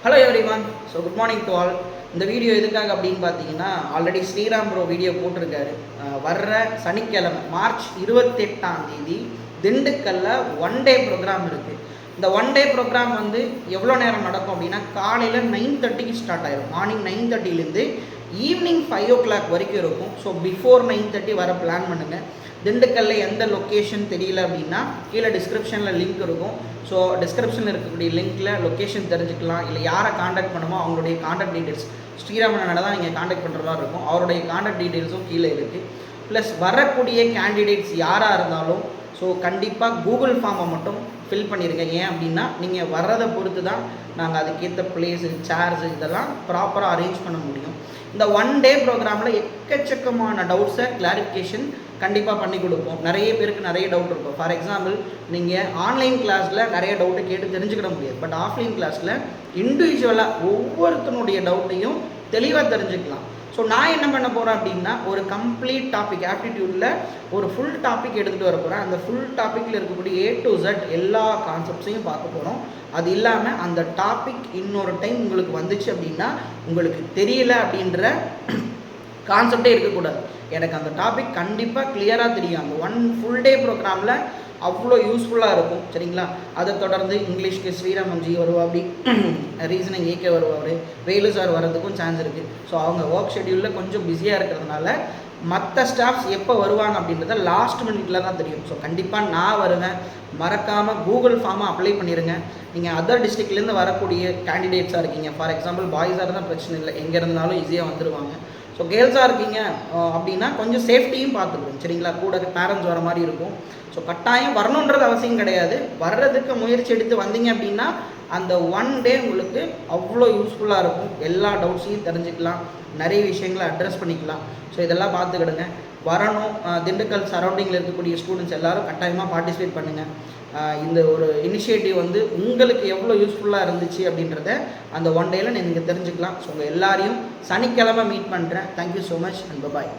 Hello everyone. So good morning to all. இந்த video எதுக்காக அப்படின்னு பார்த்தீங்கன்னா, ஆல்ரெடி ஸ்ரீராம் ப்ரோ வீடியோ போட்டிருக்காரு. வர்ற சனிக்கிழமை மார்ச் 28 திண்டுக்கல்ல ஒன் டே ப்ரோக்ராம் இருக்குது. இந்த ஒன் டே ப்ரோக்ராம் வந்து எவ்வளோ நேரம் நடக்கும் அப்படின்னா, காலையில் 9:30க்கு ஸ்டார்ட் ஆயிடும். மார்னிங் 9:30லேருந்து ஈவினிங் 5 o'clock வரைக்கும் இருக்கும். ஸோ பிஃபோர் 9:30 வர பிளான் பண்ணுங்கள். திண்டுக்கல்ல எந்த லொக்கேஷன் தெரியல அப்படின்னா கீழே டிஸ்கிரிப்ஷனில் லிங்க் இருக்கும். ஸோ டிஸ்கிரிப்ஷனில் இருக்கக்கூடிய லிங்க்கில் லொக்கேஷன் தெரிஞ்சுக்கலாம். இல்லை யாரை காண்டாக்ட் பண்ணுமோ அவங்களுடைய காண்டாக்ட் டீட்டெயில்ஸ் ஸ்ரீராமனை தான் நீங்கள் காண்டாக்ட் பண்ணுற மாதிரி இருக்கும். அவருடைய காண்டாக்ட் டீட்டெயில்ஸும் கீழே இருக்குது. ப்ளஸ் வரக்கூடிய கேண்டிடேட்ஸ் யாராக இருந்தாலும் ஸோ கண்டிப்பாக கூகுள் ஃபார்மை மட்டும் ஃபில் பண்ணிடுங்க. ஏன் அப்படின்னா நீங்கள் வர்றதை பொறுத்து தான் நாங்கள் அதுக்கேற்ற பிளேஸு, சேர்ஸு இதெல்லாம் ப்ராப்பராக அரேஞ்ச் பண்ண முடியும். இந்த ஒன் டே ப்ரோக்ராமில் எக்கச்சக்கமான டவுட்ஸை கிளாரிஃபிகேஷன் கண்டிப்பாக பண்ணி கொடுப்போம். நிறைய பேருக்கு நிறைய டவுட் இருக்கும். ஃபார் எக்ஸாம்பிள், நீங்கள் ஆன்லைன் கிளாஸில் நிறைய டவுட்டை கேட்டு தெரிஞ்சுக்கிட முடியாது. பட் ஆஃப்லைன் கிளாஸில் இண்டிவிஜுவலாக ஒவ்வொருத்தனுடைய டவுட்டையும் தெளிவாக தெரிஞ்சுக்கலாம். ஸோ நான் என்ன பண்ண போகிறேன் அப்படின்னா, ஒரு கம்ப்ளீட் டாபிக் ஆப்டிடியூடில் ஒரு ஃபுல் டாபிக் எடுத்துகிட்டு வர போகிறேன். அந்த ஃபுல் டாப்பிக்கில் இருக்கக்கூடிய A to Z எல்லா கான்செப்ட்ஸையும் பார்க்க போகிறோம். அது இல்லாமல் அந்த டாபிக் இன்னொரு டைம் உங்களுக்கு வந்துச்சு அப்படின்னா உங்களுக்கு தெரியல அப்படின்ற கான்செப்டே இருக்கக்கூடாது. எனக்கு அந்த டாபிக் கண்டிப்பாக கிளியராக தெரியும். அந்த ஒன் ஃபுல் டே ப்ரோக்ராமில் அவ்வளோ யூஸ்ஃபுல்லாக இருக்கும். சரிங்களா? அதை தொடர்ந்து இங்கிலீஷ்க்கு ஸ்ரீராமன்ஜி வருவா, அப்படி ரீசனிங் ஏகே வருவார், வேலு சார் வர்றதுக்கும் சான்ஸ் இருக்குது. ஸோ அவங்க ஒர்க் ஷெட்யூலில் கொஞ்சம் பிஸியாக இருக்கிறதுனால மற்ற ஸ்டாஃப்ஸ் எப்போ வருவாங்க அப்படின்றத லாஸ்ட் மினிட்ல தான் தெரியும். ஸோ கண்டிப்பாக நான் வருவேன். மறக்காமல் கூகுள் ஃபார்மை அப்ளை பண்ணிடுங்க. நீங்கள் அதர் டிஸ்ட்ரிக்ட்லேருந்து வரக்கூடிய கேண்டிடேட்ஸாக இருக்கீங்க. ஃபார் எக்ஸாம்பிள் பாய்ஸாக இருந்தால் பிரச்சனை இல்லை, எங்கே இருந்தாலும் ஈஸியாக வந்துடுவாங்க. ஸோ கேர்ள்ஸாக இருக்கீங்க அப்படின்னா கொஞ்சம் சேஃப்டியும் பார்த்துக்கணும். சரிங்களா? கூட பேரண்ட்ஸ் வர மாதிரி இருக்கும். ஸோ கட்டாயம் வரணுன்றது அவசியம் கிடையாது. வர்றதுக்கு முயற்சி எடுத்து வந்தீங்க அப்படின்னா அந்த ஒன் டே உங்களுக்கு அவ்வளோ யூஸ்ஃபுல்லாக இருக்கும். எல்லா டவுட்ஸையும் தெரிஞ்சுக்கலாம், நிறைய விஷயங்களை அட்ரஸ் பண்ணிக்கலாம். ஸோ இதெல்லாம் பார்த்துக்கிடுங்க. வரணும். திண்டுக்கல் சரௌண்டிங்கில் இருக்கக்கூடிய ஸ்டூடெண்ட்ஸ் எல்லோரும் கட்டாயமாக பார்ட்டிசிபேட் பண்ணுங்கள். இந்த ஒரு இனிஷியேட்டிவ் வந்து உங்களுக்கு எவ்வளோ யூஸ்ஃபுல்லாக இருந்துச்சு அப்படின்றத அந்த ஒன் டேயில் நீங்கள் தெரிஞ்சுக்கலாம். ஸோ உங்கள் எல்லாரையும் சனிக்கிழமை மீட் பண்ணுறேன். Thank you so much and bye.